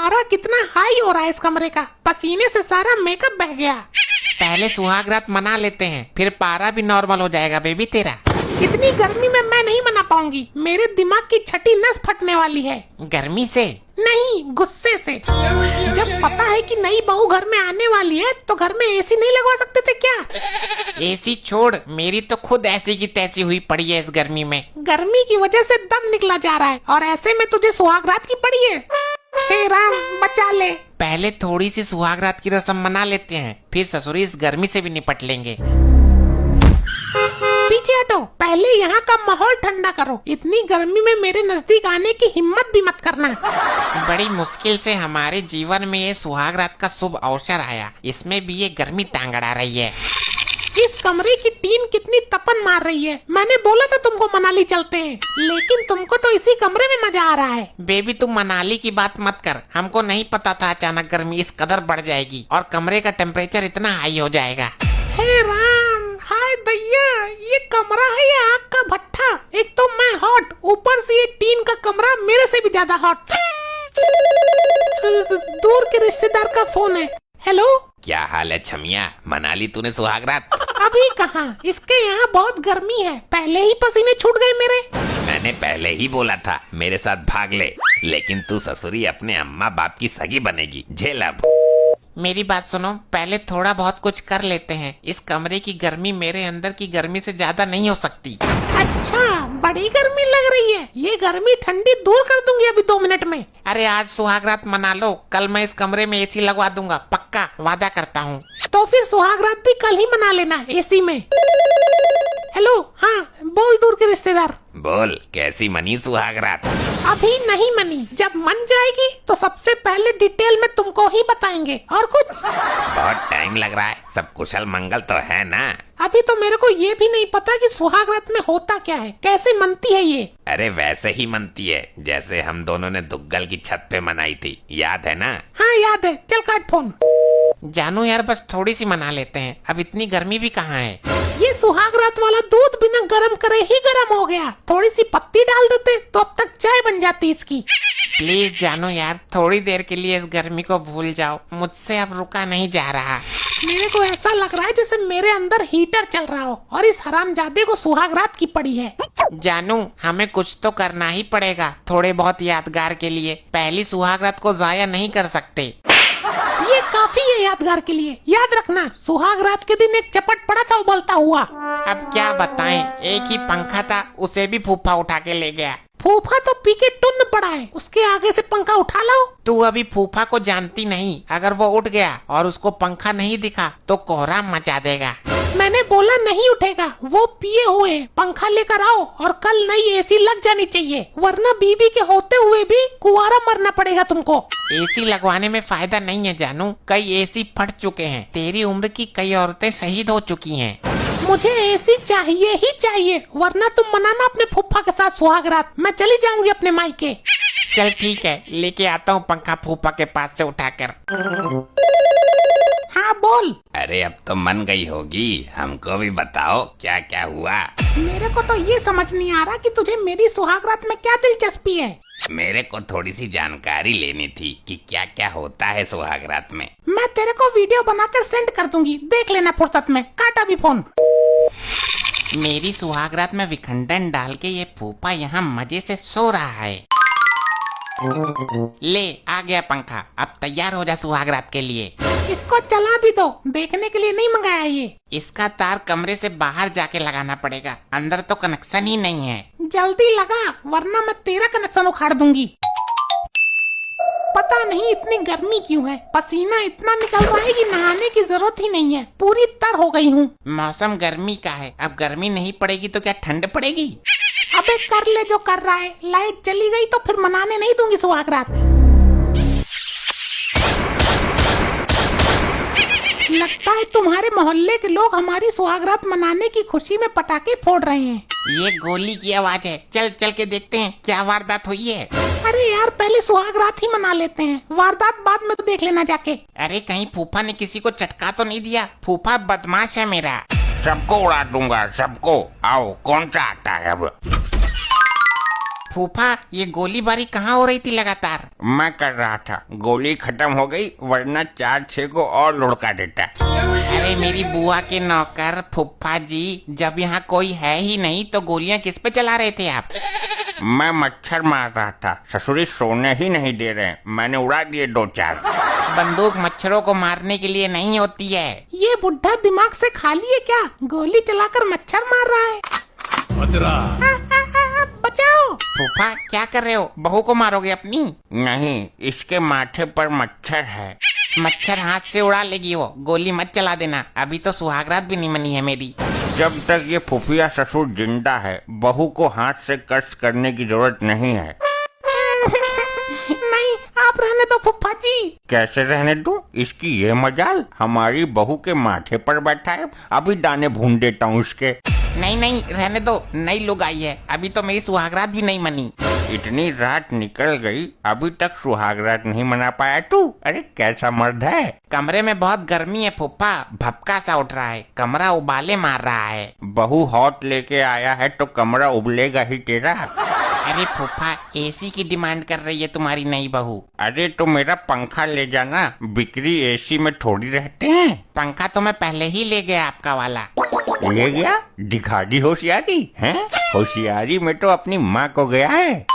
पारा कितना हाई हो रहा है इस कमरे का, पसीने से सारा मेकअप बह गया। पहले सुहाग रात मना लेते हैं, फिर पारा भी नॉर्मल हो जाएगा बेबी तेरा। इतनी गर्मी में मैं नहीं मना पाऊंगी, मेरे दिमाग की छठी नस फटने वाली है। गर्मी से नहीं, गुस्से से। जब पता है कि नई बहू घर में आने वाली है तो घर में एसी नहीं लगवा सकते थे क्या? एसी छोड़, मेरी तो खुद ऐसी की तैसी हुई पड़ी है इस गर्मी में। गर्मी की वजह से दम निकला जा रहा है और ऐसे में तुझे सुहाग रात की पड़ी है। हे राम बचा ले। पहले थोड़ी सी सुहाग रात की रस्म मना लेते हैं, फिर ससुरी इस गर्मी से भी निपट लेंगे। पीछे हटो, पहले यहाँ का माहौल ठंडा करो। इतनी गर्मी में मेरे नजदीक आने की हिम्मत भी मत करना। बड़ी मुश्किल से हमारे जीवन में ये सुहाग रात का शुभ अवसर आया, इसमें भी ये गर्मी टांग अड़ा रही है। इस कमरे की टीन कितनी तपन मार रही है। मैंने बोला था तुमको मनाली चलते हैं, लेकिन तुमको तो इसी कमरे में मजा आ रहा है। बेबी तुम मनाली की बात मत कर, हमको नहीं पता था अचानक गर्मी इस कदर बढ़ जाएगी और कमरे का टेम्परेचर इतना हाई हो जाएगा। हे राम, हाय दैया, ये कमरा है या आग का भट्ठा? एक तो मैं हॉट, ऊपर से ये टीन का कमरा मेरे से भी ज्यादा हॉट। दूर के रिश्तेदार का फोन है। हेलो, क्या हाल है छमिया, मना ली तूने सुहाग रात? अभी कहाँ, इसके यहाँ बहुत गर्मी है, पहले ही पसीने छूट गए मेरे। मैंने पहले ही बोला था मेरे साथ भाग ले, लेकिन तू ससुरी अपने अम्मा बाप की सगी बनेगी, झेल अब। मेरी बात सुनो, पहले थोड़ा बहुत कुछ कर लेते हैं। इस कमरे की गर्मी मेरे अंदर की गर्मी से ज्यादा नहीं हो सकती। अच्छा, बड़ी गर्मी लग रही है। ये गर्मी ठंडी दूर कर दूंगी अभी 2 मिनट में। अरे आज सुहाग रात मना लो, कल मैं इस कमरे में एसी लगवा दूंगा, पक्का वादा करता हूँ। तो फिर सुहाग रात भी कल ही मना लेना एसी में। हेलो, हाँ बोल दूर के रिश्तेदार। बोल, कैसी मनी सुहाग रात? अभी नहीं मनी, जब मन जाएगी तो सबसे पहले डिटेल में तुमको ही बताएंगे। और कुछ? बहुत टाइम लग रहा है, सब कुशल मंगल तो है ना? अभी तो मेरे को ये भी नहीं पता कि सुहाग रात में होता क्या है, कैसे मनती है ये। अरे वैसे ही मनती है जैसे हम दोनों ने दुग्गल की छत पे मनाई थी, याद है ना? हाँ याद है, चल काट फोन। जानू यार, बस थोड़ी सी मना लेते हैं, अब इतनी गर्मी भी कहाँ है। ये सुहाग रात वाला दूध बिना गरम करे ही गरम हो गया, थोड़ी सी पत्ती डाल देते तो अब तक चाय बन जाती इसकी। प्लीज जानू यार, थोड़ी देर के लिए इस गर्मी को भूल जाओ, मुझसे अब रुका नहीं जा रहा। मेरे को ऐसा लग रहा है जैसे मेरे अंदर हीटर चल रहा हो और इस हरामजादे को सुहाग रात की पड़ी है। जानू, हमें कुछ तो करना ही पड़ेगा थोड़े बहुत यादगार के लिए। पहली सुहाग रात को जाया नहीं कर सकते। ये काफी है यादगार के लिए। याद रखना, सुहाग रात के दिन एक चपट पड़ा था उबलता हुआ। अब क्या बताएं, एक ही पंखा था, उसे भी फूफा उठा के ले गया। फूफा तो पी के टुन्न पड़ा है, उसके आगे से पंखा उठा लो। तू अभी फूफा को जानती नहीं, अगर वो उठ गया और उसको पंखा नहीं दिखा तो कोहराम मचा देगा। मैंने बोला नहीं उठेगा, वो पिए हुए हैं। पंखा लेकर आओ और कल नई एसी लग जानी चाहिए, वरना बीबी के होते हुए भी कुंवारा मरना पड़ेगा तुमको। एसी लगवाने में फायदा नहीं है जानू, कई एसी फट चुके हैं, तेरी उम्र की कई औरतें शहीद हो चुकी हैं। मुझे एसी चाहिए ही चाहिए, वरना तुम मनाना अपने फूफा के साथ सुहाग रात। मैं चली जाऊंगी अपने मायके। चल ठीक है, लेके आता हूँ पंखा फूफा के पास से उठाकर। हाँ बोल। अरे अब तो मन गई होगी, हमको भी बताओ क्या क्या हुआ। मेरे को तो ये समझ नहीं आ रहा कि तुझे मेरी सुहाग रात में क्या दिलचस्पी है। मेरे को थोड़ी सी जानकारी लेनी थी कि क्या क्या होता है सुहाग रात में। मैं तेरे को वीडियो बनाकर सेंड कर दूंगी, देख लेना फुर्सत में। काट अभी फोन। मेरी सुहाग रात में विखंडन डाल के ये फूफा यहाँ मजे से सो रहा है। ले आ गया पंखा, अब तैयार हो जा सुहाग रात के लिए। इसको चला भी दो, देखने के लिए नहीं मंगाया ये। इसका तार कमरे से बाहर जाके लगाना पड़ेगा, अंदर तो कनेक्शन ही नहीं है। जल्दी लगा, वरना मैं तेरा कनेक्शन उखाड़ दूंगी। पता नहीं इतनी गर्मी क्यों है, पसीना इतना निकल रहा है कि नहाने की जरूरत ही नहीं है, पूरी तर हो गई हूँ। मौसम गर्मी का है, अब गर्मी नहीं पड़ेगी तो क्या ठंड पड़ेगी? अबे कर ले जो कर रहा है, लाइट चली गई तो फिर मनाने नहीं दूंगी सुहाग रात। लगता है तुम्हारे मोहल्ले के लोग हमारी सुहाग रात मनाने की खुशी में पटाखे फोड़ रहे हैं। ये गोली की आवाज है, चल चल के देखते हैं क्या वारदात हुई है। अरे यार, पहले सुहाग रात ही मना लेते हैं, वारदात बाद में तो देख लेना जाके। अरे कहीं फूफा ने किसी को चटका तो नहीं दिया? फूफा बदमाश है मेरा। सबको उड़ा दूंगा, सबको। आओ, कौन सा आता है अब? फूफा ये गोलीबारी कहाँ हो रही थी लगातार? मैं कर रहा था, गोली खत्म हो गई वरना 4-6 को और लुढ़का देता। अरे मेरी बुआ के नौकर फूफा जी, जब यहाँ कोई है ही नहीं तो गोलियां किस पे चला रहे थे आप? मैं मच्छर मार रहा था, ससुरी सोने ही नहीं दे रहे, मैंने उड़ा दिए 2-4। बंदूक मच्छरों को मारने के लिए नहीं होती है। ये बुढ़ा दिमाग से खाली है क्या? गोली चलाकर मच्छर मार रहा है। बचाओ। फूफा क्या कर रहे हो? बहू को मारोगे अपनी? नहीं, इसके माथे पर मच्छर है। मच्छर हाथ से उड़ा लेगी वो, गोली मत चला देना, अभी तो सुहागरात भी नहीं मनी है मेरी। जब तक ये फुफिया ससुर जिंदा है, बहू को हाथ से कष्ट करने की जरूरत नहीं है। नहीं, आप रहने दो फुफ्फा जी। कैसे रहने दूं? इसकी ये मजाल, हमारी बहू के माथे पर बैठा है, अभी दाने भून देता हूँ उसके। नहीं नहीं रहने दो, नई लोग आई है, अभी तो मेरी सुहागरात भी नहीं मनी। इतनी रात निकल गई, अभी तक सुहागरात नहीं मना पाया तू? अरे कैसा मर्द है। कमरे में बहुत गर्मी है फूफा, भपका सा उठ रहा है, कमरा उबाले मार रहा है। बहू हॉट लेके आया है तो कमरा उबलेगा ही तेरा। अरे फूफा एसी की डिमांड कर रही है तुम्हारी नई बहू। अरे तो मेरा पंखा ले जाना, बिक्री एसी में थोड़ी रहते हैं। पंखा तो मैं पहले ही ले गया आपका वाला। ले गया? दिखा दी होशियारी है। होशियारी में तो अपनी माँ को गया है।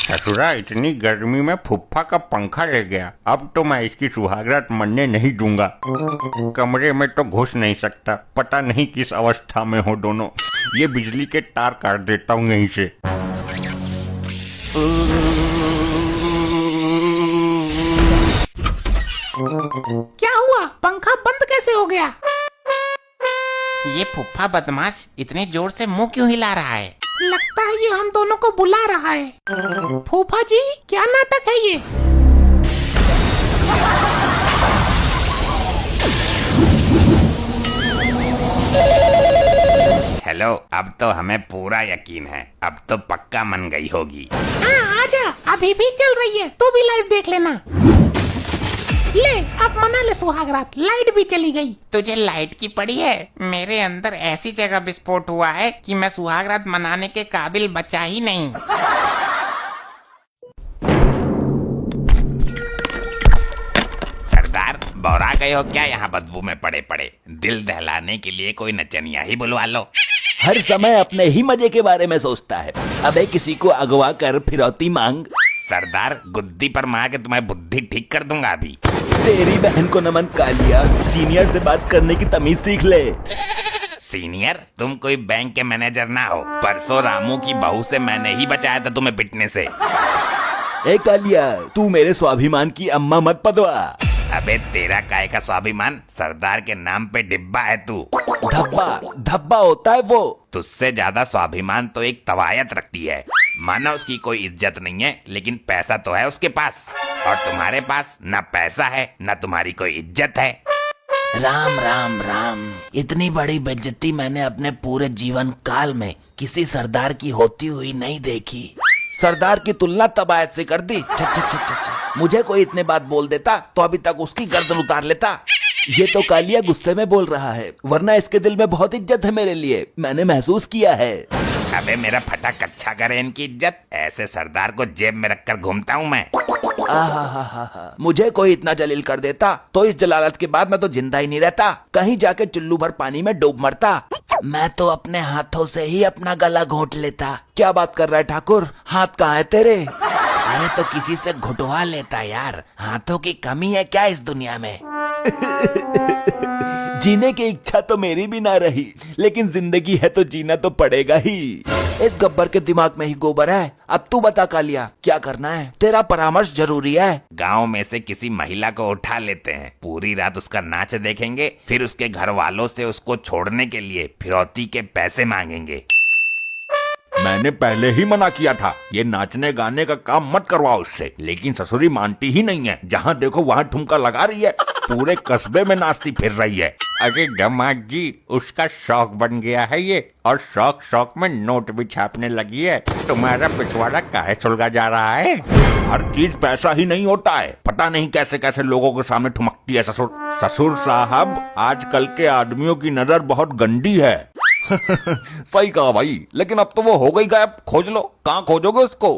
ससुरा इतनी गर्मी में फुफ्फा का पंखा ले गया, अब तो मैं इसकी सुहागरात मनने नहीं दूंगा। कमरे में तो घुस नहीं सकता, पता नहीं किस अवस्था में हो दोनों। ये बिजली के तार काट देता हूँ यहीं से। क्या हुआ? पंखा बंद कैसे हो गया? ये फुफ्फा बदमाश इतने जोर से मुंह क्यों हिला रहा है? लगता है ये हम दोनों को बुला रहा है। फूफा जी क्या नाटक है ये? हेलो, अब तो हमें पूरा यकीन है, अब तो पक्का मन गई होगी। हाँ आजा, अभी भी चल रही है, तू भी लाइव देख लेना। ले अब मना ले सुहागरात, लाइट भी चली गई। तुझे लाइट की पड़ी है? मेरे अंदर ऐसी जगह विस्फोट हुआ है कि मैं सुहागरात मनाने के काबिल बचा ही नहीं। सरदार बौरा गए हो क्या यहाँ बदबू में पड़े पड़े? दिल दहलाने के लिए कोई नचनिया ही बुलवा लो। हर समय अपने ही मजे के बारे में सोचता है। अबे किसी को अगवा कर फिरौती मांग। सरदार गुद्दी पर मार के तुम्हारी बुद्धि ठीक कर दूंगा अभी। तेरी बहन को नमन कालिया, सीनियर से बात करने की तमीज सीख ले। सीनियर? तुम कोई बैंक के मैनेजर ना हो। परसों रामू की बहू से मैंने ही बचाया था तुम्हें पिटने से। ए कालिया, तू मेरे स्वाभिमान की अम्मा मत पदवा। अबे तेरा काय का स्वाभिमान? सरदार के नाम पे डिब्बा है तू। धब्बा धब्बा होता है वो। तुझसे ज्यादा स्वाभिमान तो एक तवायत रखती है। माना उसकी कोई इज्जत नहीं है, लेकिन पैसा तो है उसके पास, और तुम्हारे पास ना पैसा है ना तुम्हारी कोई इज्जत है। राम राम राम, इतनी बड़ी बेइज्जती मैंने अपने पूरे जीवन काल में किसी सरदार की होती हुई नहीं देखी। सरदार की तुलना तबायत से कर दी। मुझे कोई इतने बात बोल देता तो अभी तक उसकी गर्दन उतार लेता। ये तो कालिया गुस्से में बोल रहा है, वरना इसके दिल में बहुत इज्जत है मेरे लिए, मैंने महसूस किया है। अबे मेरा फटा कच्चा करे इनकी इज्जत। ऐसे सरदार को जेब में रखकर घूमता हूँ मैं। मुझे कोई इतना जलील कर देता तो इस जलालत के बाद मैं तो जिंदा ही नहीं रहता, कहीं जाके चुल्लू भर पानी में डूब मरता। मैं तो अपने हाथों से ही अपना गला घोंट लेता। क्या बात कर रहा है ठाकुर, हाथ कहाँ है तेरे? अरे तो किसी से घुटवा लेता यार, हाथों की कमी है क्या इस दुनिया में? जीने की इच्छा तो मेरी भी ना रही, लेकिन जिंदगी है तो जीना तो पड़ेगा ही। इस गब्बर के दिमाग में ही गोबर है। अब तू बता कालिया, क्या करना है? तेरा परामर्श जरूरी है। गांव में से किसी महिला को उठा लेते हैं, पूरी रात उसका नाच देखेंगे, फिर उसके घर वालों से उसको छोड़ने के लिए फिरौती के पैसे मांगेंगे। मैंने पहले ही मना किया था, ये नाचने गाने का काम मत करवाओ उससे, लेकिन ससुरी मानती ही नहीं है। जहाँ देखो वहाँ ठुमका लगा रही है, पूरे कस्बे में नाचती फिर रही है। अरे दामाद जी, उसका शौक बन गया है ये, और शौक शौक में नोट भी छापने लगी है। तुम्हारा पिछवाड़ा काहे सुलगा जा रहा है? हर चीज पैसा ही नहीं होता है, पता नहीं कैसे कैसे लोगों के सामने ठुमकती है ससुर। ससुर साहब, आजकल के आदमियों की नजर बहुत गंदी है। सही कहा भाई, लेकिन अब तो वो हो गई गायब। खोज लो, कहाँ खोजोगे उसको?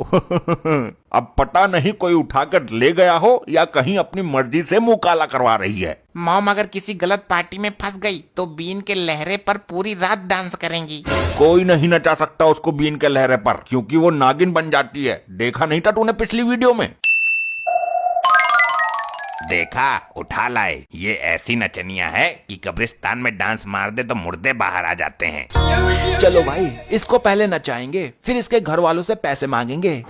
अब पता नहीं कोई उठाकर ले गया हो या कहीं अपनी मर्जी से मुंह काला करवा रही है। मॉम अगर किसी गलत पार्टी में फंस गई तो बीन के लहरे पर पूरी रात डांस करेंगी। कोई नहीं नचा सकता उसको बीन के लहरे पर, क्योंकि वो नागिन बन जाती है। देखा नहीं था तूने पिछली वीडियो में? देखा, उठा लाए। ये ऐसी नचनिया है कि कब्रिस्तान में डांस मार दे तो मुर्दे बाहर आ जाते हैं। चलो भाई, इसको पहले नचाएंगे, फिर इसके घर वालों से पैसे मांगेंगे।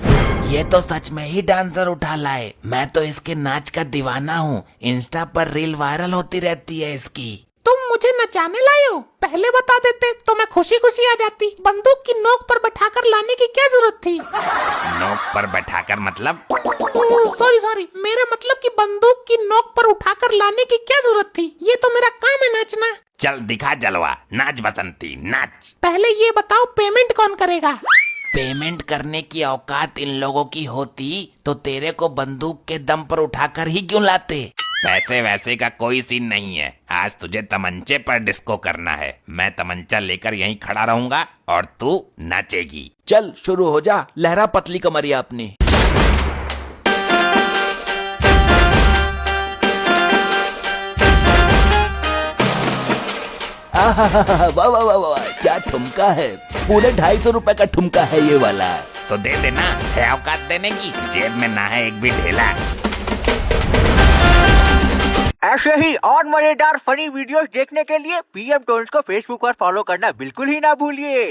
ये तो सच में ही डांसर उठा लाए। मैं तो इसके नाच का दीवाना हूँ। इंस्टा पर रील वायरल होती रहती है इसकी। तुम मुझे नचाने लाए हो? पहले बता देते तो मैं खुशी खुशी आ जाती। बंदूक की नोक पर बैठाकर लाने की क्या जरूरत थी? नोक पर बैठाकर मतलब? सॉरी, मेरा मतलब कि बंदूक की नोक पर उठाकर लाने की क्या जरूरत थी? ये तो मेरा काम है नाचना। चल दिखा जलवा, नाच बसंती नाच। पहले ये बताओ पेमेंट कौन करेगा? पेमेंट करने की औकात इन लोगों की होती तो तेरे को बंदूक के दम पर उठाकर ही क्यों लाते? पैसे वैसे का कोई सीन नहीं है। आज तुझे तमंचे पर डिस्को करना है। मैं तमंचा लेकर यहीं खड़ा रहूंगा और तू नाचेगी। चल शुरू हो जा, लहरा पतली कमरिया अपनी। वाह वाह वाह वाह, क्या ठुमका है। पूरे 250 रुपए का ठुमका है ये वाला। तो दे देना, है औकात देने की? जेब में ना है एक भी ढेला। ऐसे ही और मजेदार फनी वीडियोस देखने के लिए पीएम टोन्स को फेसबुक पर फॉलो करना बिल्कुल ही ना भूलिए।